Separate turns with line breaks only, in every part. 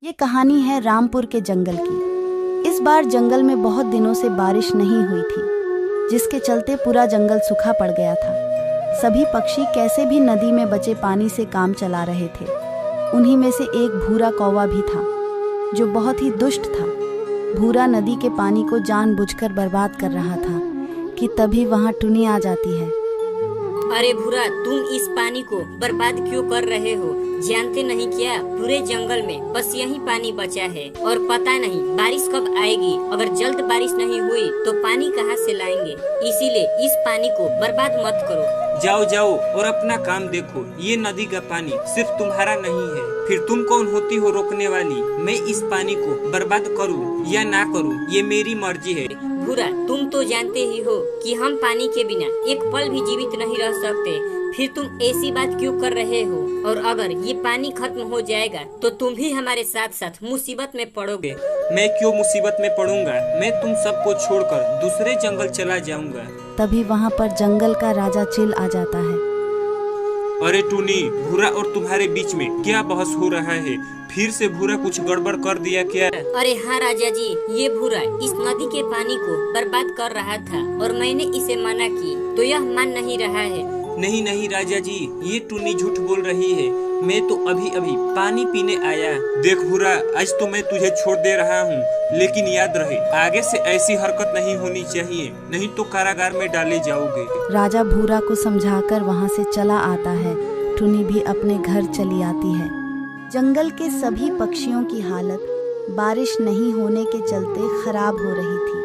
ये कहानी है रामपुर के जंगल की। इस बार जंगल में बहुत दिनों से बारिश नहीं हुई थी, जिसके चलते पूरा जंगल सूखा पड़ गया था। सभी पक्षी कैसे भी नदी में बचे पानी से काम चला रहे थे। उन्हीं में से एक भूरा कौवा भी था, जो बहुत ही दुष्ट था। भूरा नदी के पानी को जानबूझकर बर्बाद कर रहा था कि तभी वहाँ टुनी आ जाती है।
अरे भूरा, तुम इस पानी को बर्बाद क्यों कर रहे हो? जानते नहीं क्या, पूरे जंगल में बस यही पानी बचा है और पता नहीं बारिश कब आएगी। अगर जल्द बारिश नहीं हुई तो पानी कहाँ से लाएंगे? इसीलिए इस पानी को बर्बाद मत करो।
जाओ जाओ और अपना काम देखो। ये नदी का पानी सिर्फ तुम्हारा नहीं है, फिर तुम कौन होती हो रोकने वाली? मैं इस पानी को बर्बाद करूं या ना करूं, ये मेरी मर्जी है।
भूरा, तुम तो जानते ही हो कि हम पानी के बिना एक पल भी जीवित नहीं रह सकते, फिर तुम ऐसी बात क्यों कर रहे हो? और अगर ये पानी खत्म हो जाएगा तो तुम भी हमारे साथ साथ मुसीबत में पड़ोगे।
मैं क्यों मुसीबत में पड़ूंगा? मैं तुम सबको छोड़कर दूसरे जंगल चला जाऊंगा।
तभी वहाँ पर जंगल का राजा चिल आ जाता है।
अरे टूनी, भूरा और तुम्हारे बीच में क्या बहस हो रहा है? फिर से भूरा कुछ गड़बड़ कर दिया क्या?
अरे हाँ राजा जी, ये भूरा इस नदी के पानी को बर्बाद कर रहा था और मैंने इसे मना की तो यह मान नहीं रहा है।
नहीं नहीं राजा जी, ये टूनी झूठ बोल रही है। मैं तो अभी अभी पानी पीने आया। देख भूरा, आज तो मैं तुझे छोड़ दे रहा हूँ, लेकिन याद रहे आगे से ऐसी हरकत नहीं होनी चाहिए, नहीं तो कारागार में डाले जाओगे।
राजा भूरा को समझाकर वहाँ से चला आता है। टुनी भी अपने घर चली आती है। जंगल के सभी पक्षियों की हालत बारिश नहीं होने के चलते खराब हो रही थी।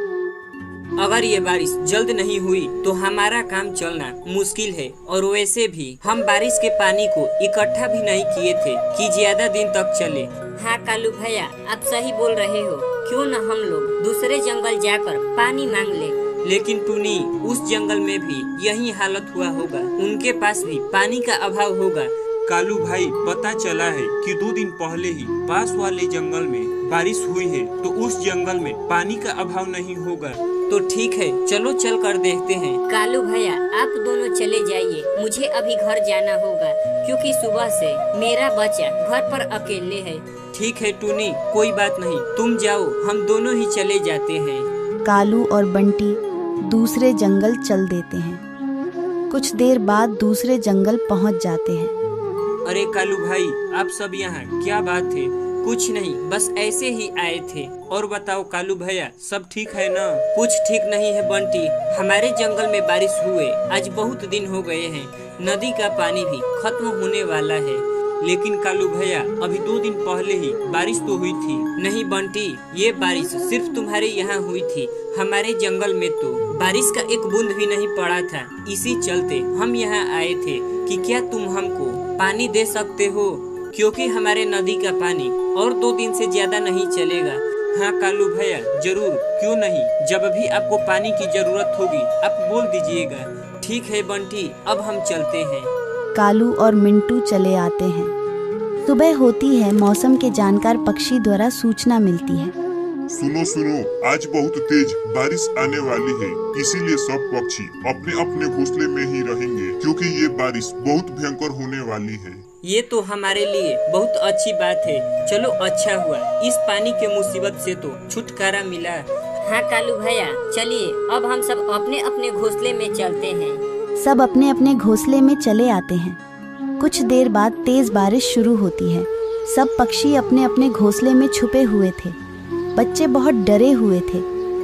अगर ये बारिश जल्द नहीं हुई तो हमारा काम चलना मुश्किल है, और वैसे भी हम बारिश के पानी को इकट्ठा भी नहीं किए थे कि ज्यादा दिन तक चले।
हाँ कालू भैया, आप सही बोल रहे हो। क्यों न हम लोग दूसरे जंगल जाकर पानी मांग ले।
लेकिन टूनी, उस जंगल में भी यही हालत हुआ होगा, उनके पास भी पानी का अभाव होगा। कालू भाई, पता चला है कि 2 दिन पहले ही पास वाले जंगल में बारिश हुई है, तो उस जंगल में पानी का अभाव नहीं होगा। तो ठीक है, चलो चल कर देखते हैं।
कालू भैया, आप दोनों चले जाइए, मुझे अभी घर जाना होगा, क्योंकि सुबह से मेरा बच्चा घर पर अकेले है।
ठीक है टूनी, कोई बात नहीं, तुम जाओ, हम दोनों ही चले जाते हैं।
कालू और बंटी दूसरे जंगल चल देते हैं। कुछ देर बाद दूसरे जंगल पहुंच जाते हैं।
अरे कालू भाई, आप सब यहाँ क्या बात है? कुछ नहीं, बस ऐसे ही आए थे। और बताओ कालू भैया, सब ठीक है ना? कुछ ठीक नहीं है बंटी, हमारे जंगल में बारिश हुए आज बहुत दिन हो गए हैं, नदी का पानी भी खत्म होने वाला है। लेकिन कालू भैया, अभी 2 दिन पहले ही बारिश तो हुई थी। नहीं बंटी, ये बारिश सिर्फ तुम्हारे यहाँ हुई थी, हमारे जंगल में तो बारिश का एक बूंद भी नहीं पड़ा था। इसी चलते हम यहाँ आए थे कि क्या तुम हमको पानी दे सकते हो, क्योंकि हमारे नदी का पानी और 2 दिन से ज्यादा नहीं चलेगा। हाँ कालू भैया, जरूर, क्यों नहीं। जब भी आपको पानी की जरूरत होगी आप बोल दीजिएगा। ठीक है बंटी, अब हम चलते हैं।
कालू और मिंटू चले आते हैं। सुबह होती है, मौसम के जानकार पक्षी द्वारा सूचना मिलती है।
सुनो सुनो, आज बहुत तेज बारिश आने वाली है, इसीलिए सब पक्षी अपने अपने घोंसले में ही रहेंगे, क्योंकि ये बारिश बहुत भयंकर होने वाली है।
ये तो हमारे लिए बहुत अच्छी बात है। चलो अच्छा हुआ, इस पानी के मुसीबत से तो छुटकारा मिला।
हाँ कालू भैया, चलिए अब हम सब अपने अपने घोंसले में चलते हैं।
सब अपने अपने घोंसले में चले आते हैं। कुछ देर बाद तेज बारिश शुरू होती है। सब पक्षी अपने अपने घोंसले में छुपे हुए थे। बच्चे बहुत डरे हुए थे,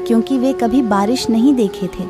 क्योंकि वे कभी बारिश नहीं देखे थे।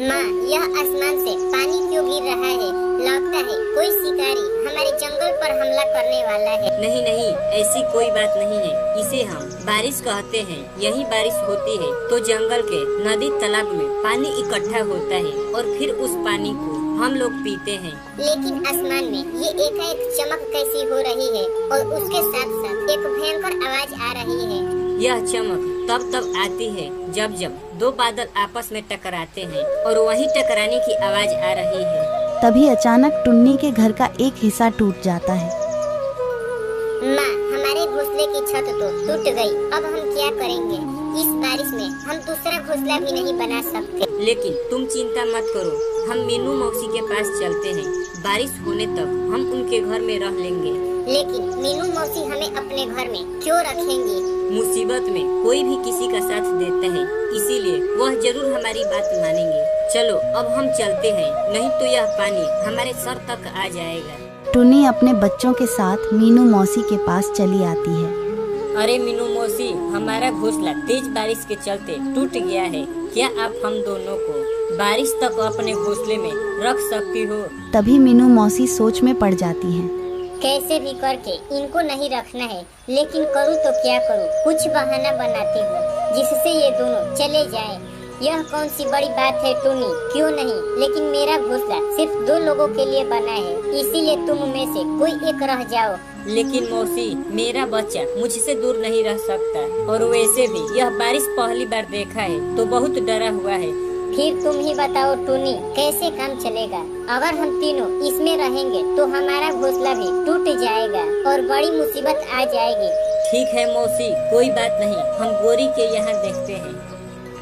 माँ, यह आसमान से पानी क्यों गिर रहा है? लगता है कोई शिकारी हमारे जंगल पर हमला करने वाला है।
नहीं नहीं, ऐसी कोई बात नहीं है, इसे हम बारिश कहते हैं। यही बारिश होती है तो जंगल के नदी तालाब में पानी इकट्ठा होता है और फिर उस पानी को हम लोग पीते हैं।
लेकिन आसमान में ये एकाएक चमक कैसी हो रही है, और उसके साथ साथ एक भयंकर आवाज आ रही है।
यह चमक तब आती है जब जब 2 बादल आपस में टकराते हैं, और वही टकराने की आवाज आ रही है।
तभी अचानक टुन्नी के घर का एक हिस्सा टूट जाता है।
माँ, हमारे घोंसले की छत तो टूट गई, अब हम क्या करेंगे? इस बारिश में हम दूसरा घोंसला भी नहीं बना सकते।
लेकिन तुम चिंता मत करो, हम मीनू मौसी के पास चलते हैं। बारिश होने तक हम उनके घर में रह लेंगे।
लेकिन मीनू मौसी हमें अपने घर में क्यों रखेंगी?
मुसीबत में कोई भी किसी का साथ देता है, इसीलिए वह जरूर हमारी बात मानेंगे। चलो अब हम चलते हैं, नहीं तो यह पानी हमारे सर तक आ जाएगा।
टुनी अपने बच्चों के साथ मीनू मौसी के पास चली आती है।
अरे मीनू मौसी, हमारा घोंसला तेज बारिश के चलते टूट गया है। क्या आप हम दोनों को बारिश तक अपने घोंसले में रख सकती हो?
तभी मीनू मौसी सोच में पड़ जाती हैं।
कैसे भी करके इनको नहीं रखना है, लेकिन करूँ तो क्या करूँ? कुछ बहाना बनाती हूँ जिससे ये दोनों चले जाएं। यह कौन सी बड़ी बात है टुनी, क्यों नहीं? लेकिन मेरा घोंसला सिर्फ 2 लोगों के लिए बना है, इसीलिए तुम में से कोई एक रह जाओ।
लेकिन मौसी, मेरा बच्चा मुझसे दूर नहीं रह सकता, और वैसे भी यह बारिश पहली बार देखा है तो बहुत डरा हुआ है।
फिर तुम ही बताओ टुनी, कैसे काम चलेगा? अगर हम तीनों इसमें रहेंगे तो हमारा घोंसला भी टूट जाएगा और बड़ी मुसीबत आ जाएगी।
ठीक है मौसी, कोई बात नहीं, हम गोरी के यहाँ देखते हैं।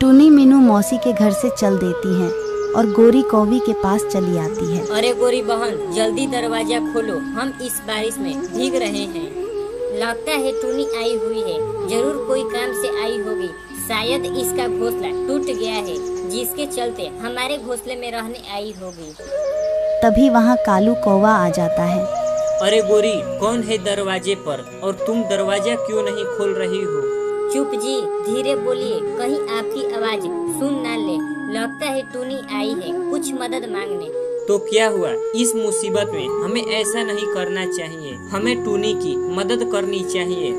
टुनी मीनू मौसी के घर से चल देती हैं और गोरी कौवी के पास चली आती है।
अरे गोरी बहन, जल्दी दरवाजा खोलो, हम इस बारिश में भीग रहे हैं। लगता है टुनी आई हुई है, जरूर कोई काम से आई होगी। शायद इसका घोंसला टूट गया है, जिसके चलते हमारे घोंसले में रहने आई होगी।
तभी वहाँ कालू कौवा आ जाता है।
अरे गोरी, कौन है दरवाजे पर और तुम दरवाजा क्यों नहीं खोल रही हो?
चुप जी, धीरे बोलिए, कहीं आपकी आवाज सुन ना ले। लगता है टुनी आई है कुछ मदद मांगने।
तो क्या हुआ? इस मुसीबत में हमें ऐसा नहीं करना चाहिए, हमें टुनी की मदद करनी चाहिए।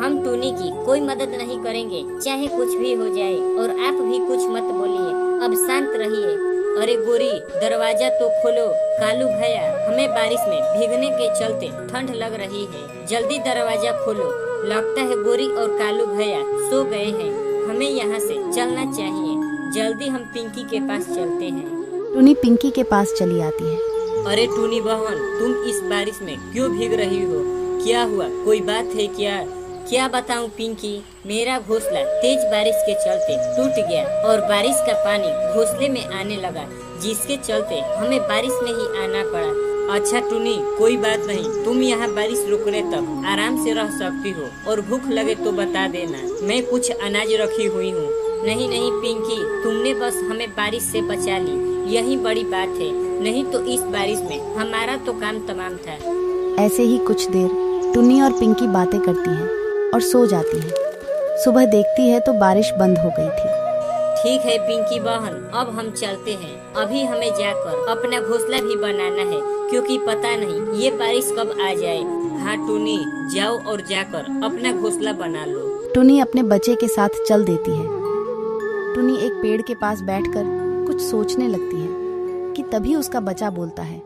हम टुनी की कोई मदद नहीं करेंगे, चाहे कुछ भी हो जाए, और आप भी कुछ मत बोलिए, अब शांत रहिए। अरे गोरी, दरवाजा तो खोलो। कालू भैया, हमें बारिश में भीगने के चलते ठंड लग रही है, जल्दी दरवाजा खोलो। लगता है गोरी और कालू भैया सो गए हैं, हमें यहाँ से चलना चाहिए। जल्दी हम पिंकी के पास चलते हैं।
टुनी पिंकी के पास चली आती है।
अरे टुनी बहन, तुम इस बारिश में क्यों भीग रही हो? क्या हुआ? कोई बात है क्या?
क्या बताऊं पिंकी, मेरा घोंसला तेज बारिश के चलते टूट गया और बारिश का पानी घोंसले में आने लगा, जिसके चलते हमें बारिश में ही आना पड़ा।
अच्छा टुनी, कोई बात नहीं, तुम यहाँ बारिश रुकने तक आराम से रह सकती हो, और भूख लगे तो बता देना, मैं कुछ अनाज रखी हुई हूँ।
नहीं नहीं पिंकी, तुमने बस हमें बारिश से बचा ली, यही बड़ी बात है, नहीं तो इस बारिश में हमारा तो काम तमाम था।
ऐसे ही कुछ देर टुनी और पिंकी बातें करती हैं और सो जाती हैं। सुबह देखती है तो बारिश बंद हो गई थी।
ठीक है पिंकी बहन, अब हम चलते हैं। अभी हमें जाकर अपना घोंसला भी बनाना है, क्योंकि पता नहीं ये बारिश कब आ जाए।
हाँ टुनी, जाओ और जाकर अपना घोंसला बना लो।
टुनी अपने बच्चे के साथ चल देती है। टुनी एक पेड़ के पास बैठकर कुछ सोचने लगती है कि तभी उसका बच्चा बोलता है।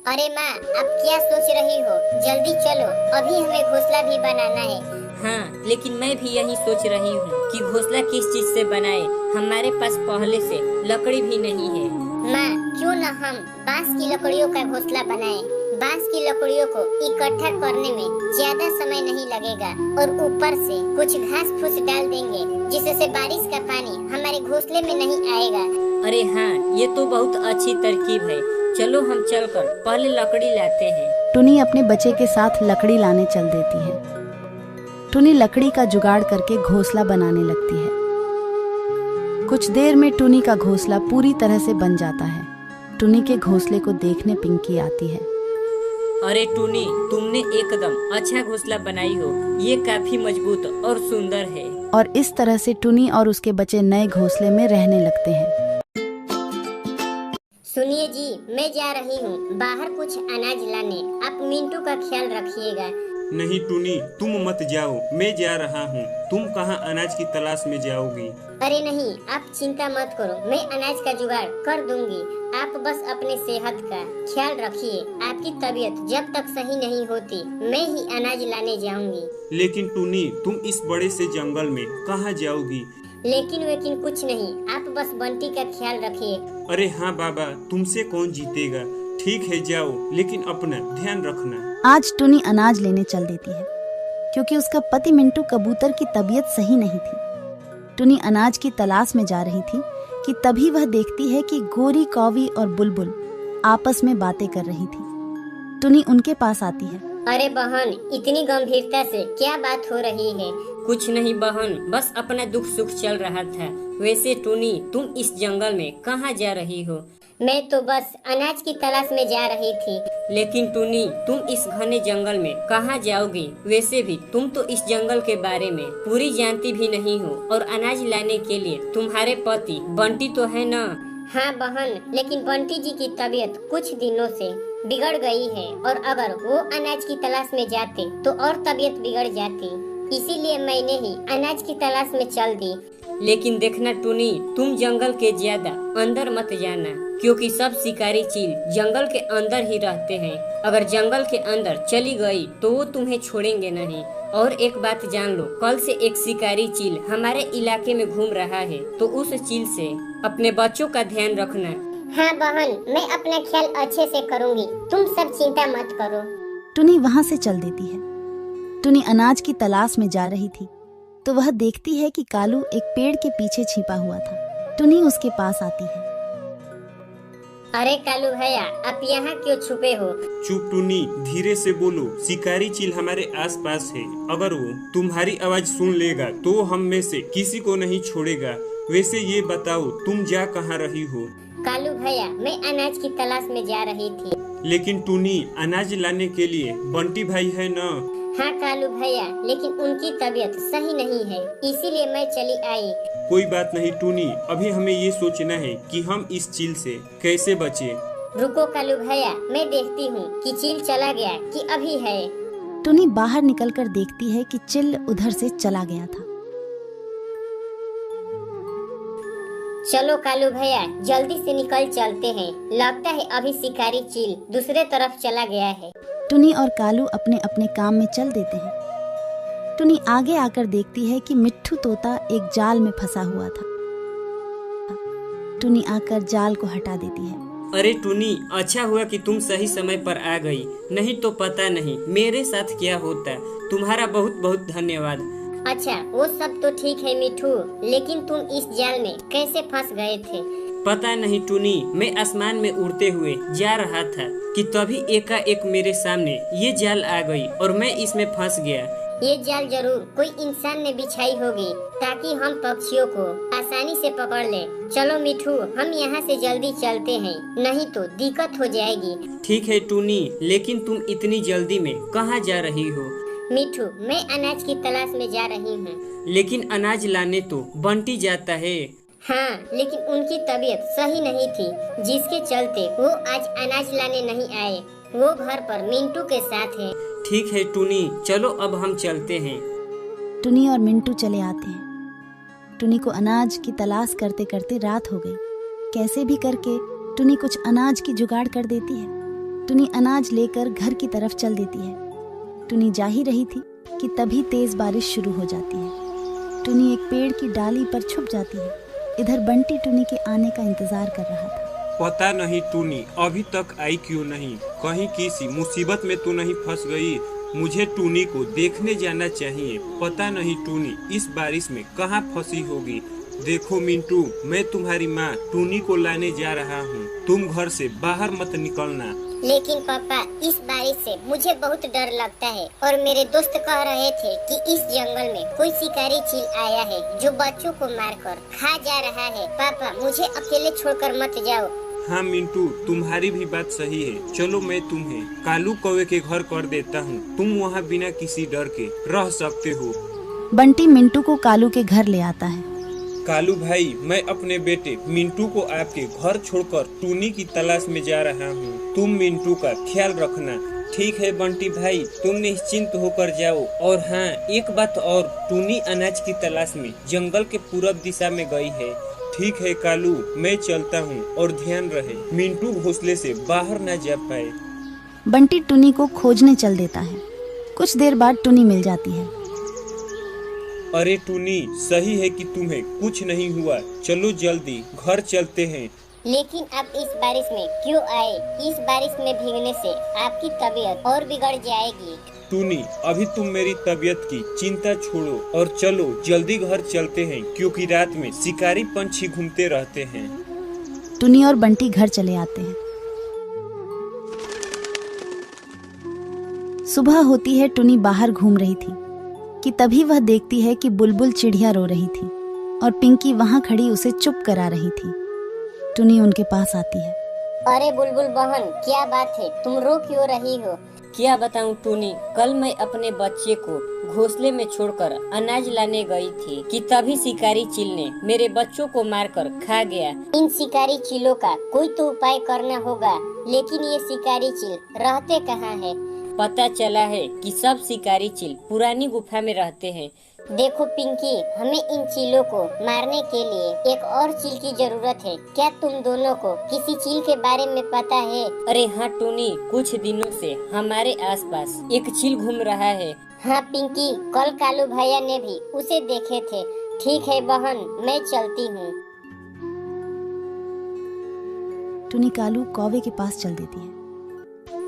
अरे माँ, अब क्या सोच रही हो? जल्दी चलो, अभी हमें घोंसला भी बनाना है।
हाँ, लेकिन मैं भी यही सोच रही हूँ कि घोंसला किस चीज से बनाए, हमारे पास पहले से लकड़ी भी नहीं है।
माँ, क्यों न हम बांस की लकड़ियों का घोंसला बनाएं? बांस की लकड़ियों को इकट्ठा करने में ज्यादा समय नहीं लगेगा, और ऊपर से कुछ घास फूस डाल देंगे, जिससे बारिश का पानी हमारे घोंसले में नहीं आएगा।
अरे हाँ, ये तो बहुत अच्छी तरकीब है। चलो हम चलकर पहले लकड़ी लाते हैं।
टुनी अपने बच्चे के साथ लकड़ी लाने चल देती है। टुनी लकड़ी का जुगाड़ करके घोंसला बनाने लगती है। कुछ देर में टुनी का घोंसला पूरी तरह से बन जाता है। टुनी के घोंसले को देखने पिंकी आती है।
अरे टुनी, तुमने एकदम अच्छा घोंसला बनाई हो, ये काफी मजबूत और सुंदर है।
और इस तरह से टुनी और उसके बच्चे नए घोंसले में रहने लगते हैं।
सुनिए जी, मैं जा रही हूँ बाहर कुछ अनाज लाने, आप मिंटू का ख्याल रखिएगा।
नहीं टुनी, तुम मत जाओ, मैं जा रहा हूँ। तुम कहाँ अनाज की तलाश में जाओगी?
अरे नहीं, आप चिंता मत करो, मैं अनाज का जुगाड़ कर दूंगी। आप बस अपने सेहत का ख्याल रखिए। आपकी तबीयत जब तक सही नहीं होती, मैं ही अनाज लाने जाऊंगी।
लेकिन टुनी, तुम इस बड़े से जंगल में कहाँ जाओगी?
लेकिन कुछ नहीं, आप बस बंटी का ख्याल रखिए।
अरे हाँ बाबा, तुमसे कौन जीतेगा। ठीक है जाओ, लेकिन अपना ध्यान रखना।
आज टुनी अनाज लेने चल देती है, क्योंकि उसका पति मिंटू कबूतर की तबीयत सही नहीं थी। टुनी अनाज की तलाश में जा रही थी कि तभी वह देखती है कि गोरी, कौवी और बुलबुल आपस में बातें कर रही थी। टुनी उनके पास आती है
अरे बहन, इतनी गंभीरता से क्या बात हो रही है?
कुछ नहीं बहन, बस अपना दुख सुख चल रहा था। वैसे टूनी, तुम इस जंगल में कहाँ जा रही हो?
मैं तो बस अनाज की तलाश में जा रही थी।
लेकिन टूनी, तुम इस घने जंगल में कहाँ जाओगी? वैसे भी तुम तो इस जंगल के बारे में पूरी जानती भी नहीं हो, और अनाज लाने के लिए तुम्हारे पति बंटी तो है न?
हाँ बहन, लेकिन बंटी जी की तबीयत कुछ दिनों से बिगड़ गई है, और अगर वो अनाज की तलाश में जाते तो और तबीयत बिगड़ जाती। इसीलिए मैंने ही अनाज की तलाश में चल दी।
लेकिन देखना टूनी, तुम जंगल के ज्यादा अंदर मत जाना, क्योंकि सब शिकारी चील जंगल के अंदर ही रहते हैं। अगर जंगल के अंदर चली गई तो वो तुम्हें छोड़ेंगे नहीं। और एक बात जान लो, कल से एक शिकारी चील हमारे इलाके में घूम रहा है, तो उस चील से अपने बच्चों का ध्यान रखना।
हाँ बहन, मैं अपना ख्याल अच्छे से करूँगी, तुम सब चिंता मत करो।
टुनी वहाँ से चल देती है। टुनी अनाज की तलाश में जा रही थी तो वह देखती है कि कालू एक पेड़ के पीछे छिपा हुआ था। टुनी उसके पास आती है।
अरे कालू भैया, आप यहाँ क्यों छुपे हो?
चुप टूनी, धीरे से बोलो। शिकारी चील हमारे आसपास है। अगर वो तुम्हारी आवाज सुन लेगा तो हम में से किसी को नहीं छोड़ेगा। वैसे ये बताओ, तुम जा कहाँ रही हो?
कालू भैया, मैं अनाज की तलाश में जा रही थी।
लेकिन टूनी, अनाज लाने के लिए बंटी भाई है न?
हाँ कालू भैया, लेकिन उनकी तबीयत सही नहीं है, इसीलिए मैं चली आई।
कोई बात नहीं टूनी, अभी हमें ये सोचना है कि हम इस चील से कैसे बचे।
रुको कालू भैया, मैं देखती हूँ कि चील चला गया कि अभी है।
टुनी बाहर निकलकर देखती है कि चिल उधर से चला गया था।
चलो कालू भैया, जल्दी से निकल चलते हैं। लगता है अभी शिकारी चील दूसरे तरफ चला गया है।
टुनी और कालू अपने अपने काम में चल देते हैं। टुनी आगे आकर देखती है कि मिट्ठू तोता एक जाल में फंसा हुआ था। टुनी आकर जाल को हटा देती है।
अरे टूनी, अच्छा हुआ कि तुम सही समय पर आ गई, नहीं तो पता नहीं मेरे साथ क्या होता। तुम्हारा बहुत बहुत धन्यवाद।
अच्छा, वो सब तो ठीक है मिठू, लेकिन तुम इस जाल में कैसे फंस गए थे?
पता नहीं टूनी, मैं आसमान में उड़ते हुए जा रहा था कि तभी एकाएक मेरे सामने ये जाल आ गई और मैं इसमें फंस गया।
ये जाल जरूर कोई इंसान ने बिछाई होगी ताकि हम पक्षियों को आसानी से पकड़ ले। चलो मिठू, हम यहाँ से जल्दी चलते हैं, नहीं तो दिक्कत हो जाएगी।
ठीक है टूनी, लेकिन तुम इतनी जल्दी में कहाँ जा रही हो?
मिठू, मैं अनाज की तलाश में जा रही हूँ।
लेकिन अनाज लाने तो बंटी जाता है।
हाँ, लेकिन उनकी तबीयत सही नहीं थी, जिसके चलते वो आज अनाज लाने नहीं आए। वो घर पर मिंटू के साथ है।
ठीक है टूनी, चलो अब हम चलते हैं।
टुनी और मिंटू चले आते हैं। टुनी को अनाज की तलाश करते करते रात हो गई। कैसे भी करके टुनी कुछ अनाज की जुगाड़ कर देती है। टुनी अनाज लेकर घर की तरफ चल देती है। टुनी जा ही रही थी कि तभी तेज बारिश शुरू हो जाती है। टुनी एक पेड़ की डाली पर छुप जाती है। इधर बंटी टुनी के आने का इंतजार कर रहा था।
पता नहीं टूनी अभी तक आई क्यों नहीं, कहीं किसी मुसीबत में तो नहीं फंस गई। मुझे टूनी को देखने जाना चाहिए। पता नहीं टूनी इस बारिश में कहाँ फंसी होगी। देखो मिंटू, मैं तुम्हारी माँ टूनी को लाने जा रहा हूँ। तुम घर से बाहर मत निकलना।
लेकिन पापा, इस बारिश से मुझे बहुत डर लगता है, और मेरे दोस्त कह रहे थे कि इस जंगल में कोई शिकारी चील आया है जो बच्चों को मारकर खा जा रहा है। पापा, मुझे अकेले छोड़कर मत जाओ।
हाँ मिंटू, तुम्हारी भी बात सही है। चलो मैं तुम्हें कालू कौवे के घर कर देता हूँ। तुम वहाँ बिना किसी डर के रह सकते हो।
बंटी मिंटू को कालू के घर ले आता है।
कालू भाई, मैं अपने बेटे मिंटू को आपके घर छोड़कर टूनी की तलाश में जा रहा हूँ। तुम मिंटू का ख्याल रखना। ठीक है बंटी भाई, तुम निश्चिंत होकर जाओ। और हाँ, एक बात और, टूनी अनाज की तलाश में जंगल के पूरब दिशा में गई है। ठीक है कालू, मैं चलता हूँ, और ध्यान रहे मिंटू घोंसले से बाहर न जा पाए।
बंटी टुनी को खोजने चल देता है। कुछ देर बाद टुनी मिल जाती है।
अरे टूनी, सही है कि तुम्हें कुछ नहीं हुआ। चलो जल्दी घर चलते हैं।
लेकिन आप इस बारिश में क्यों आए? इस बारिश में भीगने से आपकी तबीयत और बिगड़ जाएगी।
टूनी, अभी तुम मेरी तबीयत की चिंता छोड़ो और चलो जल्दी घर चलते हैं, क्योंकि रात में शिकारी पंछी घूमते रहते हैं।
टुनी और बंटी घर चले आते हैं। सुबह होती है, टुनी बाहर घूम रही थी कि तभी वह देखती है कि बुलबुल चिड़िया रो रही थी और पिंकी वहां खड़ी उसे चुप करा रही थी। टुनी उनके पास आती है।
अरे बुलबुल बहन, क्या बात है, तुम रो क्यों रही हो?
क्या बताऊं टूनी, कल मैं अपने बच्चे को घोंसले में छोड़कर अनाज लाने गई थी कि तभी शिकारी चील ने मेरे बच्चों को मारकर खा गया।
इन शिकारी चीलों का कोई तो उपाय करना होगा, लेकिन ये शिकारी चील रहते कहाँ है?
पता चला है कि सब शिकारी चील पुरानी गुफा में रहते हैं।
देखो पिंकी, हमें इन चीलों को मारने के लिए एक और चील की जरूरत है। क्या तुम दोनों को किसी चील के बारे में पता है?
अरे हाँ टूनी, कुछ दिनों से हमारे आसपास एक चील घूम रहा है।
हाँ पिंकी, कल कालू भैया ने भी उसे देखे थे। ठीक है बहन, मैं चलती हूँ।
टुनी कालू कौवे के पास चल देती है।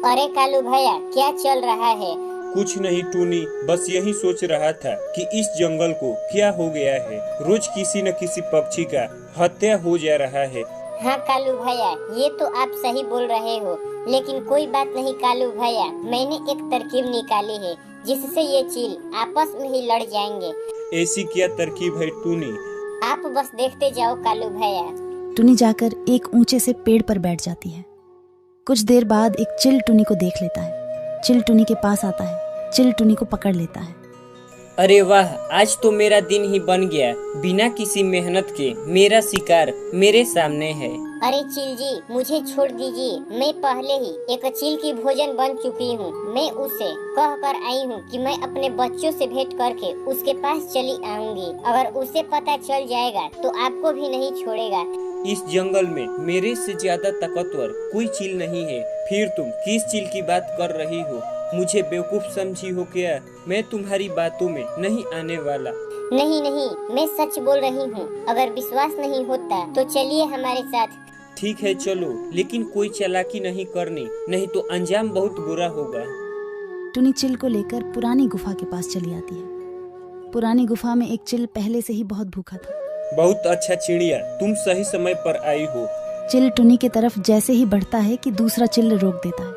अरे कालू भैया, क्या चल रहा है?
कुछ नहीं टूनी, बस यही सोच रहा था कि इस जंगल को क्या हो गया है। रोज किसी न किसी पक्षी का हत्या हो जा रहा है।
हाँ कालू भैया, ये तो आप सही बोल रहे हो, लेकिन कोई बात नहीं कालू भैया, मैंने एक तरकीब निकाली है जिससे ये चील आपस में ही लड़ जाएंगे।
ऐसी क्या तरकीब है टूनी?
आप बस देखते जाओ कालू भैया।
टुनी जाकर एक ऊंचे से पेड़ पर बैठ जाती है। कुछ देर बाद एक चिल टुनी को देख लेता है। चिल टुनी के पास आता है। चिल टुनी को पकड़ लेता है।
अरे वाह, आज तो मेरा दिन ही बन गया। बिना किसी मेहनत के मेरा शिकार मेरे सामने है।
अरे चील जी, मुझे छोड़ दीजिए। मैं पहले ही एक चील की भोजन बन चुकी हूँ। मैं उसे कह कर आई हूँ कि मैं अपने बच्चों से भेंट करके उसके पास चली आऊंगी। अगर उसे पता चल जाएगा तो आपको भी नहीं छोड़ेगा।
इस जंगल में मेरे से ज्यादा ताकतवर कोई चील नहीं है। फिर तुम किस चील की बात कर रही हो? मुझे बेवकूफ समझी हो क्या? मैं तुम्हारी बातों में नहीं आने वाला।
नहीं नहीं, मैं सच बोल रही हूँ। अगर विश्वास नहीं होता तो चलिए हमारे साथ।
ठीक है चलो, लेकिन कोई चालाकी नहीं करनी, नहीं तो अंजाम बहुत बुरा होगा।
टुनी चिल को लेकर पुरानी गुफा के पास चली आती है। पुरानी गुफा में एक चिल पहले से ही बहुत भूखा था।
बहुत अच्छा चिड़िया, तुम सही समय पर आई हो।
चिल टुनी की तरफ जैसे ही बढ़ता है कि दूसरा चिल रोक देता है।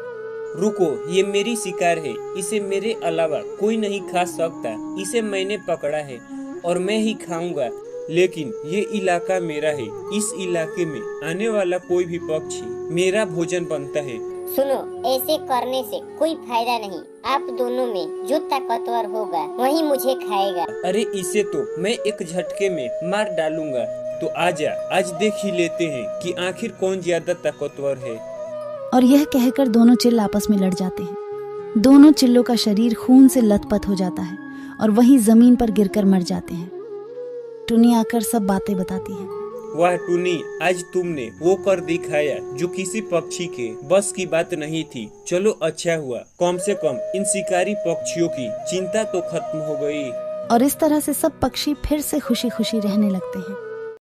रुको, ये मेरी शिकार है। इसे मेरे अलावा कोई नहीं खा सकता। इसे मैंने पकड़ा है और मैं ही खाऊंगा। लेकिन ये इलाका मेरा है। इस इलाके में आने वाला कोई भी पक्षी मेरा भोजन बनता है।
सुनो, ऐसे करने से कोई फायदा नहीं। आप दोनों में जो ताकतवर होगा वही मुझे खाएगा।
अरे इसे तो मैं एक झटके में मार डालूंगा। तो आजा, आज देख ही लेते हैं कि आखिर कौन ज्यादा ताकतवर है।
और यह कहकर दोनों चिल आपस में लड़ जाते हैं। दोनों चिल्लों का शरीर खून से लथपथ हो जाता है और वहीं जमीन पर गिरकर मर जाते हैं। टुनी आकर सब बातें बताती है।
वाह टुनी, आज तुमने वो कर दिखाया जो किसी पक्षी के बस की बात नहीं थी। चलो अच्छा हुआ, कम से कम इन शिकारी पक्षियों की चिंता तो खत्म हो गई।
और इस तरह से सब पक्षी फिर से खुशी खुशी रहने लगते हैं।